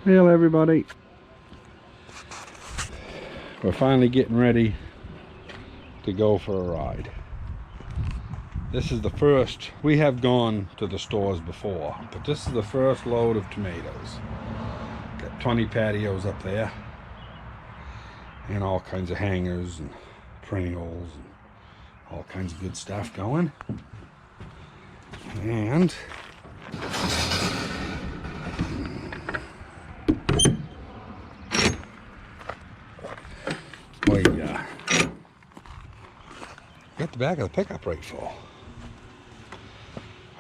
Hello everybody. We're finally getting ready to go for a ride. This is the first. We have gone to the stores before, but this is the first load of tomatoes. Got 20 patios up there and all kinds of hangers and perennials and all kinds of good stuff going. And we got the back of the pickup right full.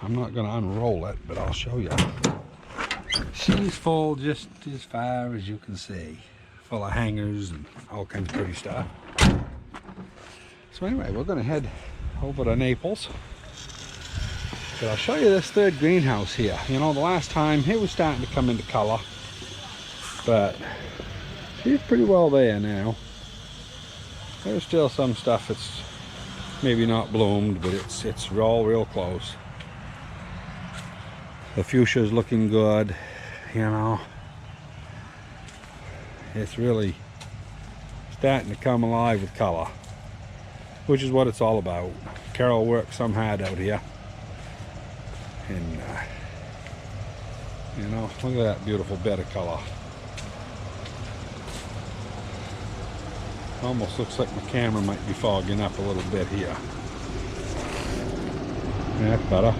I'm not going to unroll it, but I'll show you. She's full just as far as you can see. Full of hangers and all kinds of pretty stuff. So anyway, we're going to head over to Naples. But I'll show you this third greenhouse here. You know, the last time it was starting to come into color, but she's pretty well there now. There's still some stuff that's maybe not bloomed, but it's all real close. The fuchsia's looking good, you know. It's really starting to come alive with color, which is what it's all about. Carol worked some hard out here, and you know, look at that beautiful bed of color. Almost looks like my camera might be fogging up a little bit here. Yeah, that's better.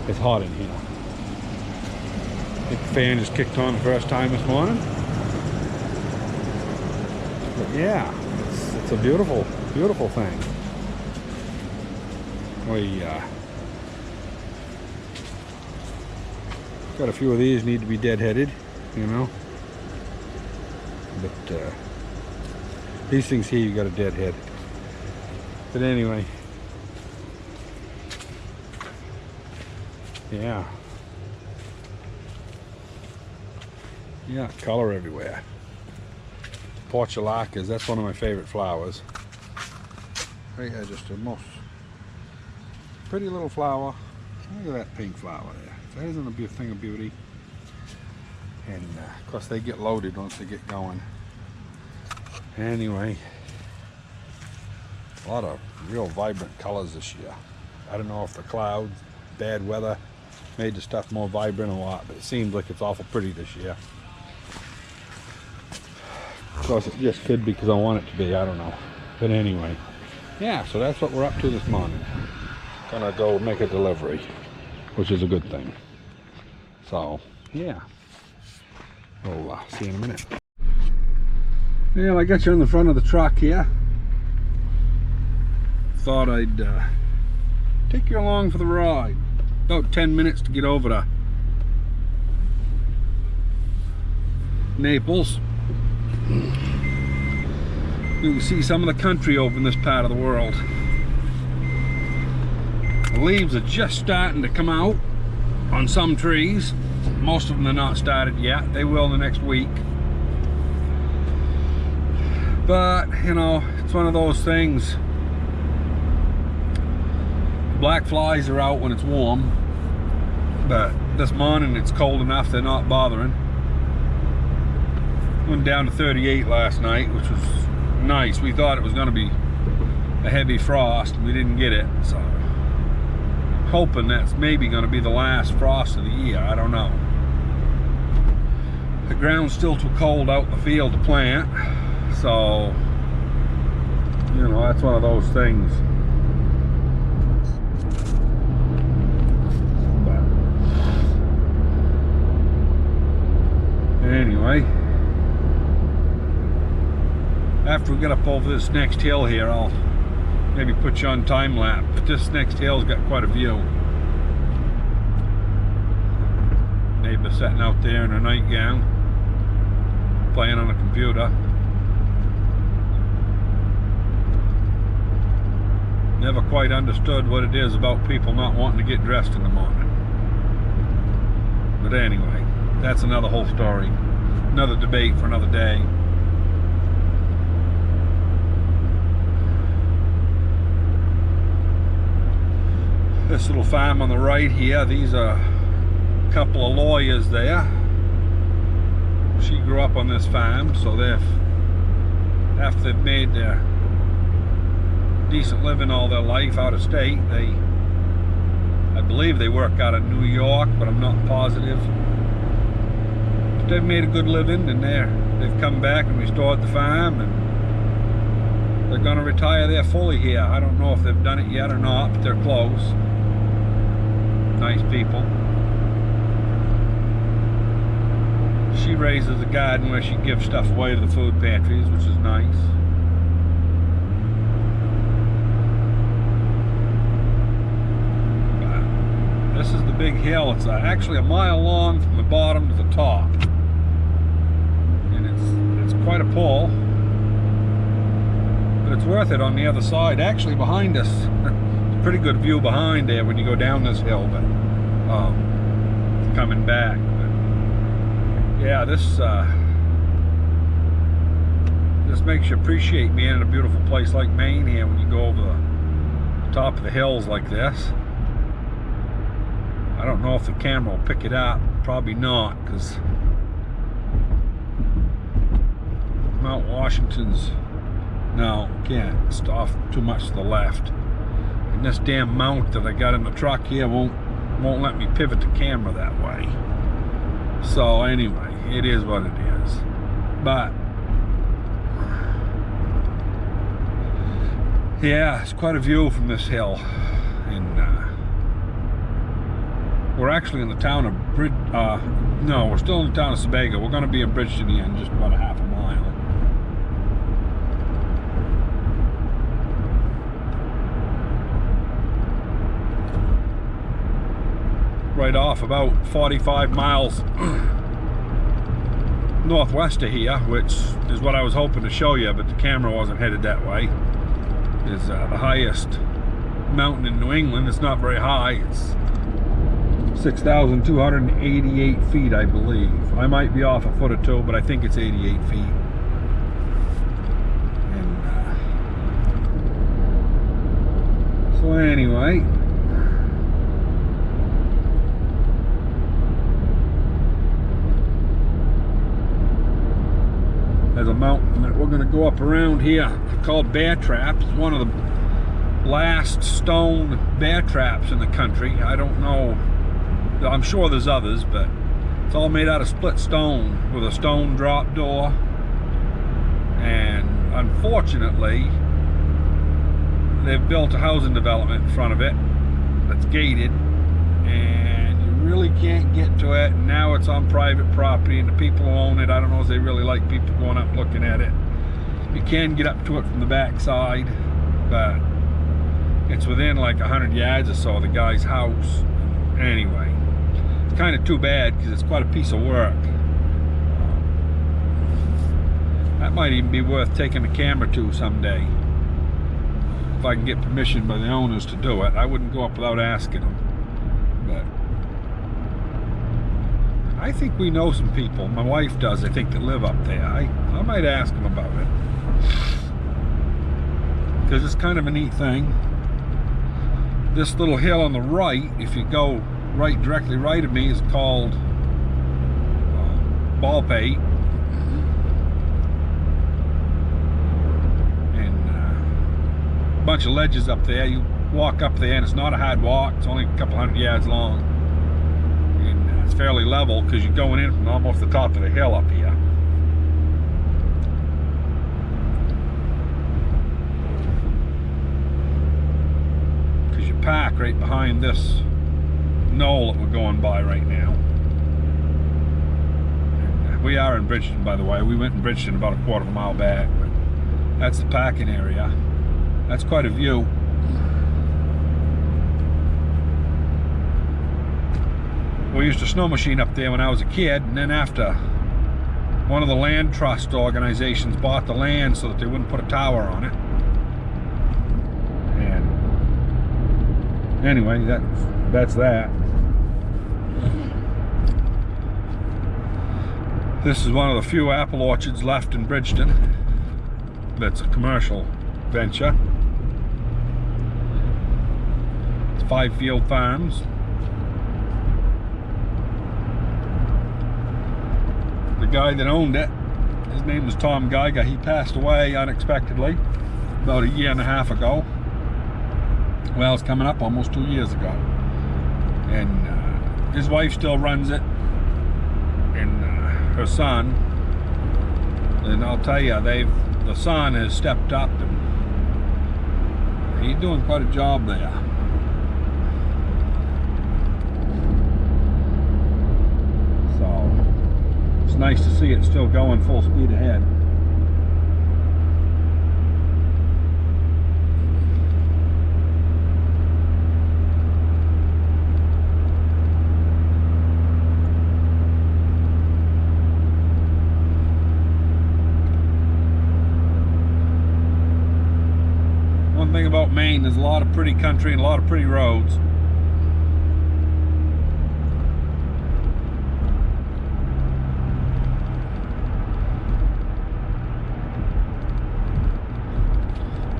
It's hot in here. I think the fan just kicked on the first time this morning. But yeah, it's a beautiful, beautiful thing. We got a few of these need to be deadheaded, you know. But these things here, you got a deadhead. But anyway, yeah, color everywhere. Portulacas, that's one of my favorite flowers. Right here, just a most pretty little flower. Look at that pink flower there. That isn't a thing of beauty. And of course they get loaded once they get going. Anyway, a lot of real vibrant colors this year. I don't know if the clouds, bad weather made the stuff more vibrant or what, but it seems like it's awful pretty this year. Of course it just could be because I want it to be, I don't know. But anyway, yeah, so that's what we're up to this morning. Gonna go make a delivery, which is a good thing. So yeah, we'll see you in a minute. Well, I got you on the front of the truck here. Thought I'd take you along for the ride. About 10 minutes to get over to Naples. You can see some of the country over in this part of the world. The leaves are just starting to come out on some trees. Most of them are not started yet. They will in the next week. But, you know, it's one of those things. Black flies are out when it's warm, but this morning it's cold enough they're not bothering. Went down to 38 last night, which was nice. We thought it was going to be a heavy frost. We didn't get it, so hoping that's maybe going to be the last frost of the year. I don't know. The ground's still too cold out in the field to plant. So, you know, that's one of those things. But anyway, after we get up over this next hill here, I'll maybe put you on time lapse. But this next hill's got quite a view. Neighbor sitting out there in her nightgown, playing on a computer. Never quite understood what it is about people not wanting to get dressed in the morning. But anyway, that's another whole story. Another debate for another day. This little farm on the right here, these are a couple of lawyers there. she grew up on this farm, so after they've made their decent living all their life out of state, I believe they work out of New York, but I'm not positive. But they've made a good living, and they've come back and restored the farm, and they're going to retire there fully here. I don't know if they've done it yet or not, but they're close. Nice people. She raises a garden where she gives stuff away to the food pantries, which is nice. This is the big hill. It's actually a mile long from the bottom to the top, and it's quite a pull, but it's worth it on the other side. Actually, behind us, a pretty good view behind there when you go down this hill, but coming back. But yeah, this makes you appreciate being in a beautiful place like Maine here when you go over the top of the hills like this. I don't know if the camera will pick it up. Probably not, because Mount Washington's, no, can't. It's off too much to the left. And this damn mount that I got in the truck here won't let me pivot the camera that way. So anyway, it is what it is. But yeah, it's quite a view from this hill. And we're actually in the town of no, we're still in the town of Sebago. We're going to be in Bridgeton in just about a half a mile. Right off about 45 miles northwest of here, which is what I was hoping to show you, but the camera wasn't headed that way, is the highest mountain in New England. It's not very high. It's 6,288 feet, I believe. I might be off a foot or two, but I think it's 88 feet. And so anyway, there's a mountain that we're going to go up around here called Bear Trap. It's one of the last stone bear traps in the country. I don't know, I'm sure there's others, but it's all made out of split stone with a stone drop door. And unfortunately, they've built a housing development in front of it that's gated, and you really can't get to it. And now it's on private property, and the people who own it, I don't know if they really like people going up looking at it. You can get up to it from the back side, but it's within like 100 yards or so of the guy's house. Anyway, it's kind of too bad because it's quite a piece of work. That might even be worth taking the camera to someday, if I can get permission by the owners to do it. I wouldn't go up without asking them, but I think we know some people. My wife does, I think, that live up there. I might ask them about it, because it's kind of a neat thing. This little hill on the right, if you go directly right of me, is called Baldpate. And a bunch of ledges up there. You walk up there and it's not a hard walk. It's only a couple hundred yards long. And it's fairly level because you're going in from almost the top of the hill up here. Because you park right behind this knoll that we're going by right now. And we are in Bridgeton, by the way. We went in Bridgeton about a quarter of a mile back, but that's the parking area. That's quite a view. We used a snow machine up there when I was a kid, and then after one of the land trust organizations bought the land so that they wouldn't put a tower on it. And anyway, that's that. This is one of the few apple orchards left in Bridgeton that's a commercial venture. It's 5 field farms. The guy that owned it. His name was Tom Geiger. He passed away unexpectedly about 1.5 years ago. Well, it's coming up almost 2 years ago. And his wife still runs it, and her son. And I'll tell you, the son has stepped up, and he's doing quite a job there. So it's nice to see it still going full speed ahead. Thing about Maine, there's a lot of pretty country and a lot of pretty roads.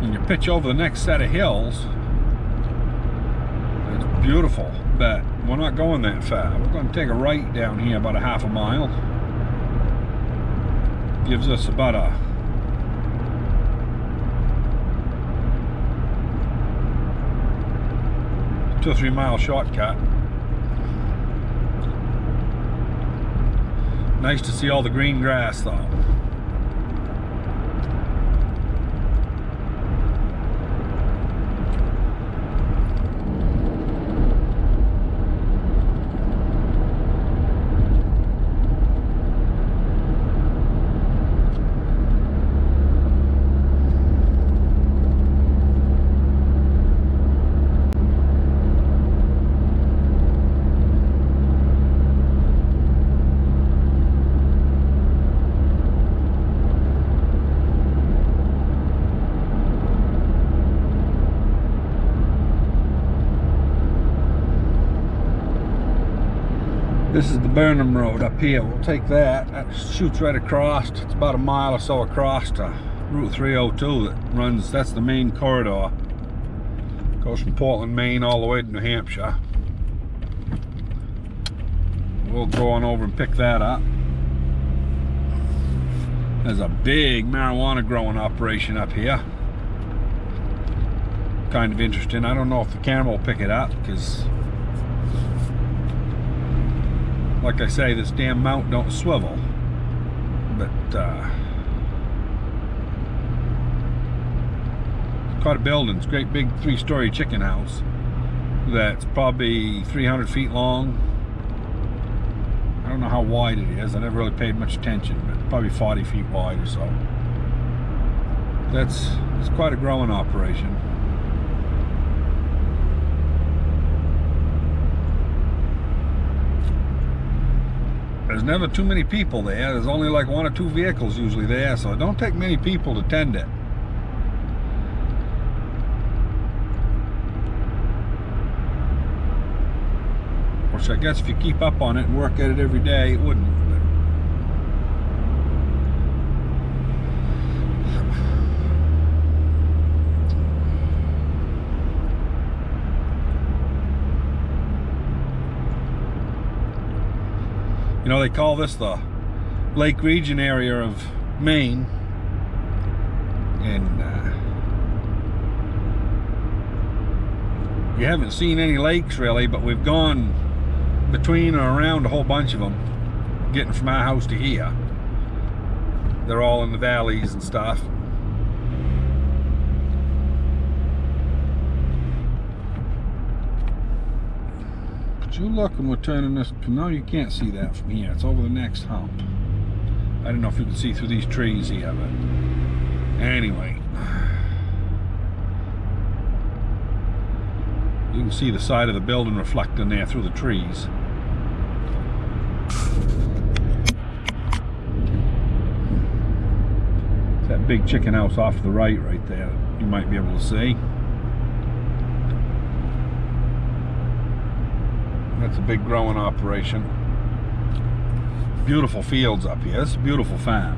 When you pitch over the next set of hills, it's beautiful, but we're not going that far. We're going to take a right down here about 1/2 mile. Gives us about a 2 or 3 mile shortcut. Nice to see all the green grass though. This is the Burnham Road up here. We'll take that. That shoots right across. It's about 1 mile or so across to Route 302 that runs, that's the main corridor. Goes from Portland, Maine all the way to New Hampshire. We'll go on over and pick that up. There's a big marijuana growing operation up here. Kind of interesting. I don't know if the camera will pick it up because, like I say, this damn mount don't swivel. But quite a building. It's a great big 3-story chicken house that's probably 300 feet long. I don't know how wide it is. I never really paid much attention, but probably 40 feet wide or so. It's quite a growing operation. There's never too many people there. There's only like 1 or 2 vehicles usually there, so it don't take many people to tend it. Which I guess if you keep up on it and work at it every day, it wouldn't. You know, they call this the Lake Region area of Maine, and we haven't seen any lakes really, but we've gone between or around a whole bunch of them, getting from our house to here. They're all in the valleys and stuff. You look, and we're turning this. No, you can't see that from here. It's over the next hump. I don't know if you can see through these trees here, but anyway, you can see the side of the building reflecting there through the trees. It's that big chicken house off to the right there. You might be able to see. That's a big growing operation. Beautiful fields up here. It's a beautiful farm.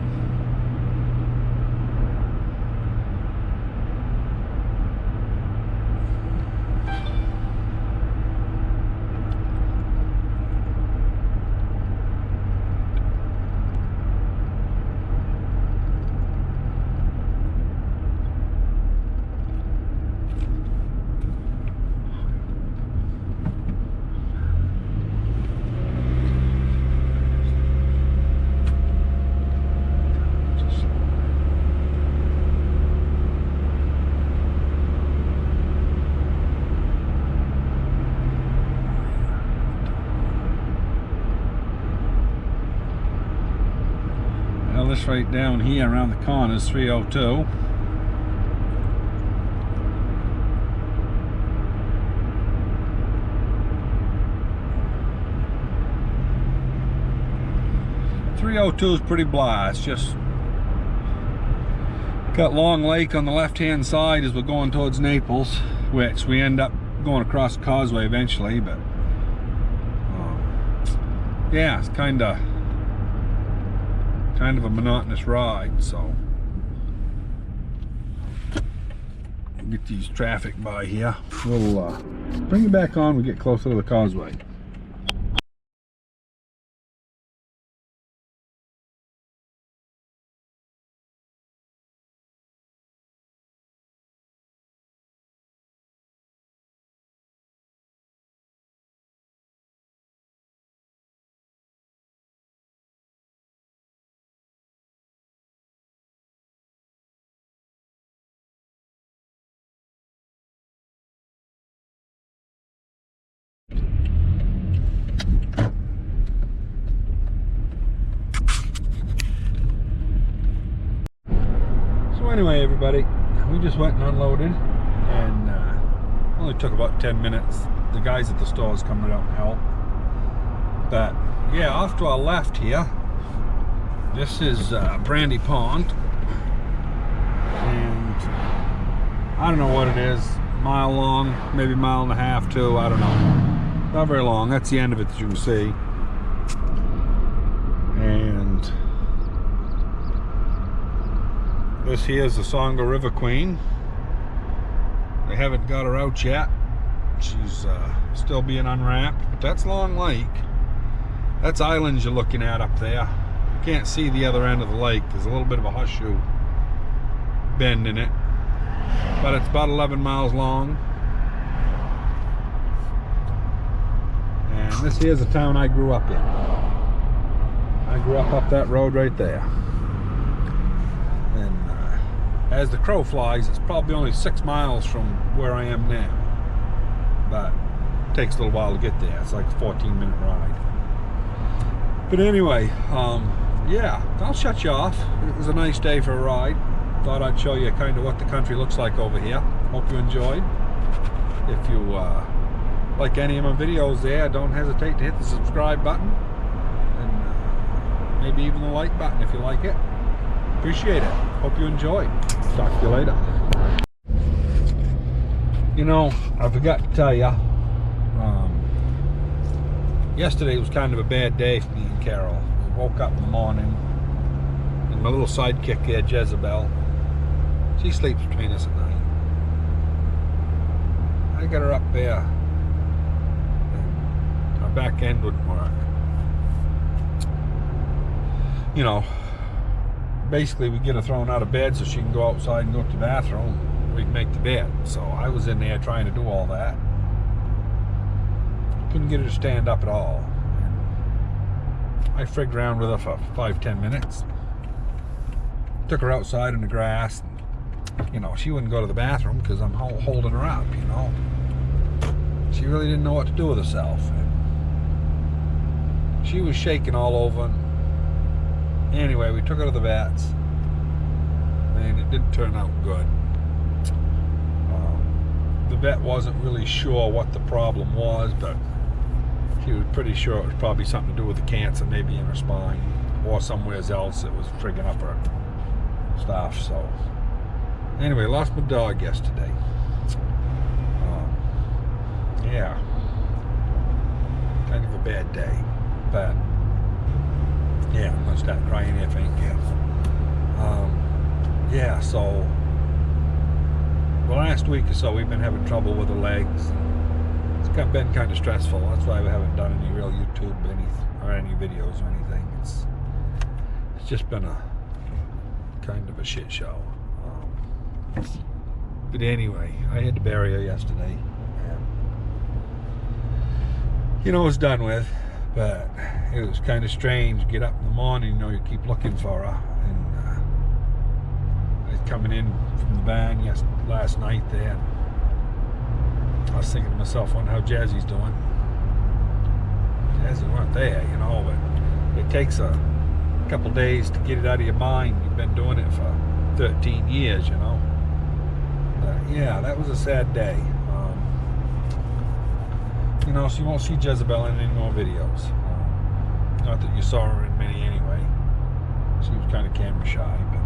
Well, this right down here around the corner is 302. .302 is pretty blah. It's just got Long Lake on the left-hand side as we're going towards Naples, which we end up going across the causeway eventually, but yeah, it's kind of a monotonous ride. So we'll get these traffic by here. We'll bring it back on when we get closer to the causeway. Anyway, everybody, we just went and unloaded, and only took about 10 minutes. The guys at the store's coming out and help. But yeah, after I left here, this is Brandy Pond, and I don't know what it is, mile long, maybe mile and a half too, I don't know. Not very long. That's the end of it that you can see. And this here is the Songa River Queen. They haven't got her out yet. She's still being unwrapped, but that's Long Lake. That's islands you're looking at up there. You can't see the other end of the lake. There's a little bit of a horseshoe bend in it, but it's about 11 miles long. And this here's the town I grew up in. I grew up that road right there. As the crow flies, it's probably only 6 miles from where I am now, but it takes a little while to get there. It's like a 14-minute ride. But anyway, yeah, I'll shut you off. It was a nice day for a ride. Thought I'd show you kind of what the country looks like over here. Hope you enjoyed. If you like any of my videos there, don't hesitate to hit the subscribe button, and maybe even the like button if you like it. Appreciate it. Hope you enjoyed. Talk to you later. You know, I forgot to tell you, yesterday was kind of a bad day for me and Carol. We woke up in the morning, and my little sidekick there, Jezebel, she sleeps between us at night. I got her up there, and her back end wouldn't work. You know, basically we get her thrown out of bed so she can go outside and go to the bathroom. We can make the bed. So I was in there trying to do all that. Couldn't get her to stand up at all. I frigged around with her for 5-10 minutes. Took her outside in the grass. And, you know, she wouldn't go to the bathroom because I'm holding her up, you know. She really didn't know what to do with herself. And she was shaking all over. Anyway, we took her to the vets, and it didn't turn out good. The vet wasn't really sure what the problem was, but he was pretty sure it was probably something to do with the cancer, maybe in her spine, or somewhere else that was frigging up her stuff. So, anyway, lost my dog yesterday. Yeah, kind of a bad day, but yeah, I'm gonna start crying if I ain't careful. Yeah, so the last week or so we've been having trouble with the legs. It's been kind of stressful. That's why we haven't done any real YouTube or any videos or anything. It's just been a kind of a shit show. But anyway, I had to bury her yesterday. You know, it's done with. But it was kind of strange. Get up in the morning, you know, you keep looking for her. And I was coming in from the van last night there. I was thinking to myself, wonder how Jazzy's doing. Jazzy weren't there, you know, but it takes a a couple days to get it out of your mind. You've been doing it for 13 years, you know. But yeah, that was a sad day. You know, so you won't see Jezebel in any more videos. Not that you saw her in many anyway. She was kind of camera shy, but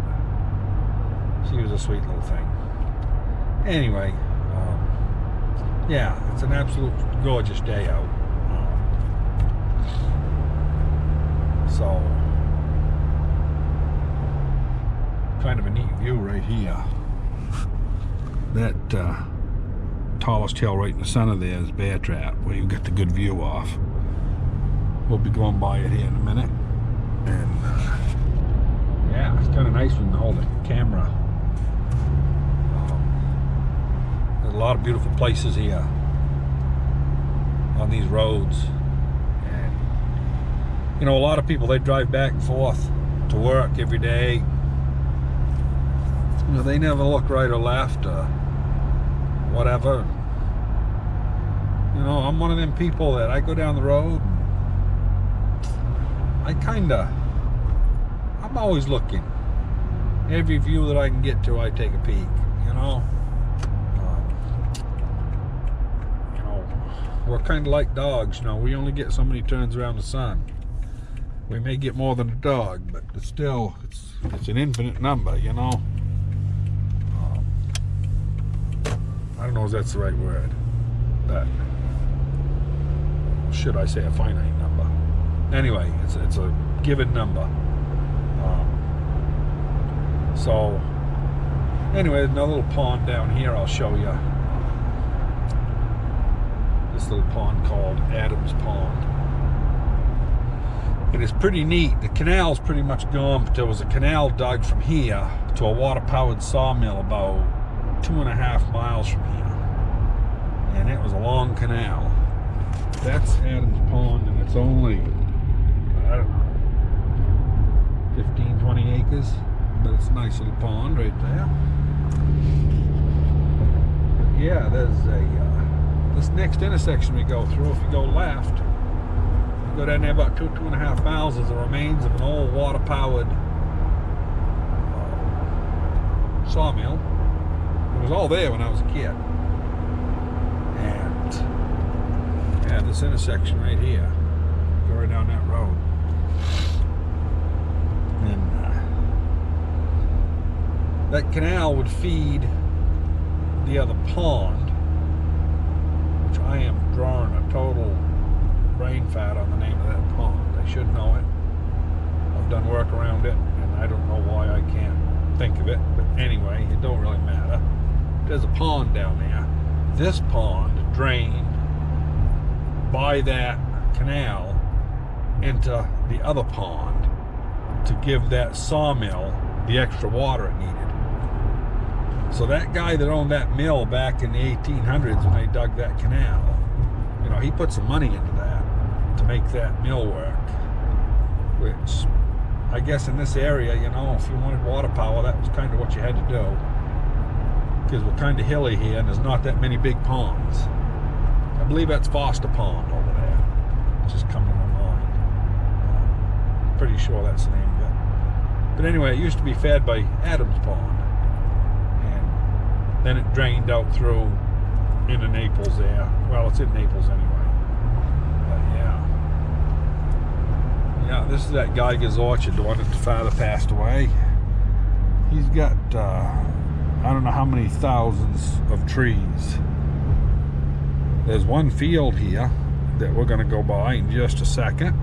she was a sweet little thing. Anyway, yeah, it's an absolute gorgeous day out. So, kind of a neat view right here. That tallest hill right in the center there is Bear Trap, where you get the good view off. We'll be going by it here in a minute. And yeah, it's kind of nice when you hold the camera. There's a lot of beautiful places here on these roads. And you know, a lot of people, they drive back and forth to work every day. You know, they never look right or left or whatever. You know, I'm one of them people that I go down the road and I'm always looking. Every view that I can get to, I take a peek, you know. You know, we're kind of like dogs, you know. We only get so many turns around the sun. We may get more than a dog, but it's still, it's an infinite number, you know. I don't know if that's the right word, but should I say a finite number? Anyway, it's a given number. So anyway, there's another little pond down here I'll show you. This little pond called Adams Pond. It is pretty neat. The canal's pretty much gone, but there was a canal dug from here to a water-powered sawmill about 2.5 miles from here. And it was a long canal. That's Adams Pond, and it's only, I don't know, 15, 20 acres. But it's a nice little pond right there. But yeah, there's this next intersection we go through, if you go left, you go down there about 2.5 miles, there's the remains of an old water-powered sawmill. It was all there when I was a kid. And yeah, this intersection right here, go right down that road. And that canal would feed the other pond, which I am drawing a total brain fat on the name of that pond. I should know it. I've done work around it, and I don't know why I can't think of it. But anyway, it don't really matter. There's a pond down there. This pond drained by that canal into the other pond to give that sawmill the extra water it needed. So that guy that owned that mill back in the 1800s when they dug that canal, you know, he put some money into that to make that mill work. Which, I guess in this area, you know, if you wanted water power, that was kind of what you had to do. Because we're kind of hilly here and there's not that many big ponds. I believe that's Foster Pond over there. It's just coming to my mind. Pretty sure that's the name of it. But anyway, it used to be fed by Adams Pond. Then it drained out through into Naples there. Well, it's in Naples anyway. But yeah. Yeah, this is that Geiger's Orchard, the one that the father passed away. He's got, I don't know how many thousands of trees. There's one field here that we're going to go by in just a second.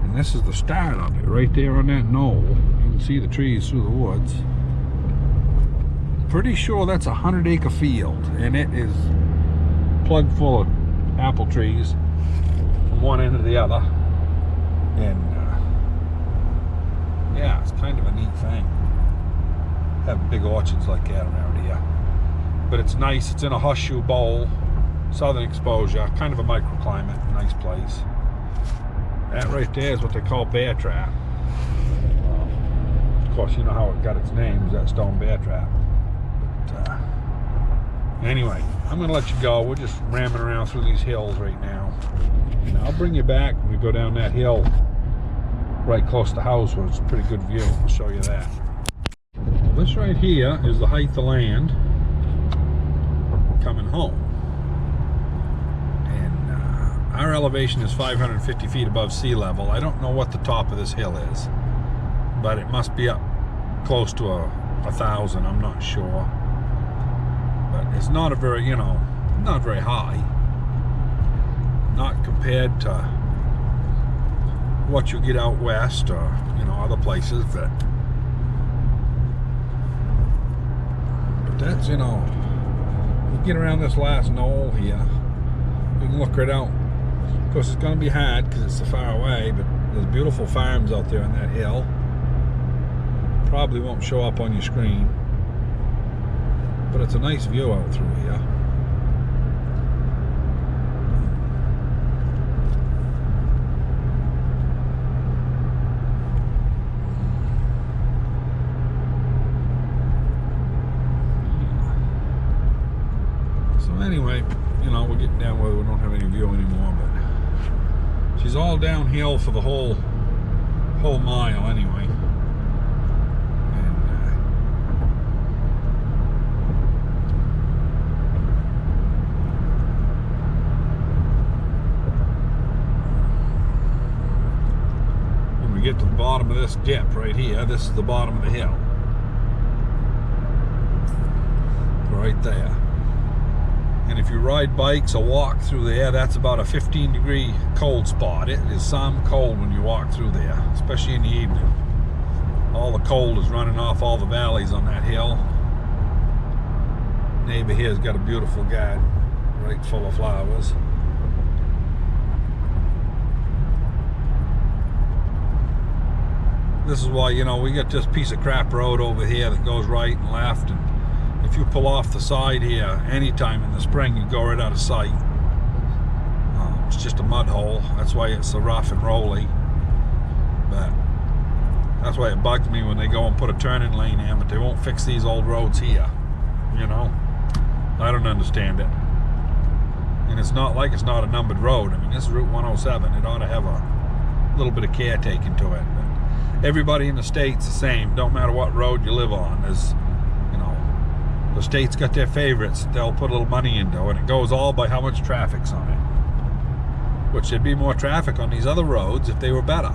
And this is the start of it, right there on that knoll. You can see the trees through the woods. Pretty sure that's a 100-acre field, and it is plugged full of apple trees from one end to the other. And yeah, it's kind of a neat thing, having big orchards like that around here. But it's nice. It's in a horseshoe bowl, southern exposure, kind of a microclimate, nice place. That right there is what they call Bear Trap. Of course, you know how it got its name, is that stone bear trap. Anyway, I'm going to let you go. We're just ramming around through these hills right now. Now I'll bring you back when we go down that hill right close to the house where it's a pretty good view. I'll show you that. Well, this right here is the height of land coming home. And our elevation is 550 feet above sea level. I don't know what the top of this hill is, but it must be up close to 1,000. I'm not sure. But it's not a very, not very high. Not compared to what you get out west or, other places. But that's, you get around this last knoll here, you can look right out. Of course, it's going to be hard because it's so far away, but there's beautiful farms out there on that hill. Probably won't show up on your screen, but it's a nice view out through here. So anyway, we're getting down where we don't have any view anymore, but she's all downhill for the whole mile anyway. Get to the bottom of this dip right here. This is the bottom of the hill. Right there. And if you ride bikes or walk through there, that's about a 15-degree cold spot. It is some cold when you walk through there, especially in the evening. All the cold is running off all the valleys on that hill. Neighbor here's got a beautiful garden, right full of flowers. This is why, we got this piece of crap road over here that goes right and left, and if you pull off the side here anytime in the spring, you go right out of sight. It's just a mud hole. That's why it's so rough and rolly. But that's why it bugs me when they go and put a turning lane in, but they won't fix these old roads here. I don't understand it. And it's not like it's not a numbered road. I mean, this is Route 107. It ought to have a little bit of care taken to it. Everybody in the state's the same. Don't matter what road you live on. There's, the state's got their favorites they'll put a little money into, and it goes all by how much traffic's on it. Which there'd be more traffic on these other roads if they were better.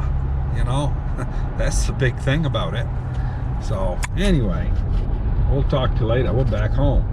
That's the big thing about it. So anyway, we'll talk to you later. We're back home.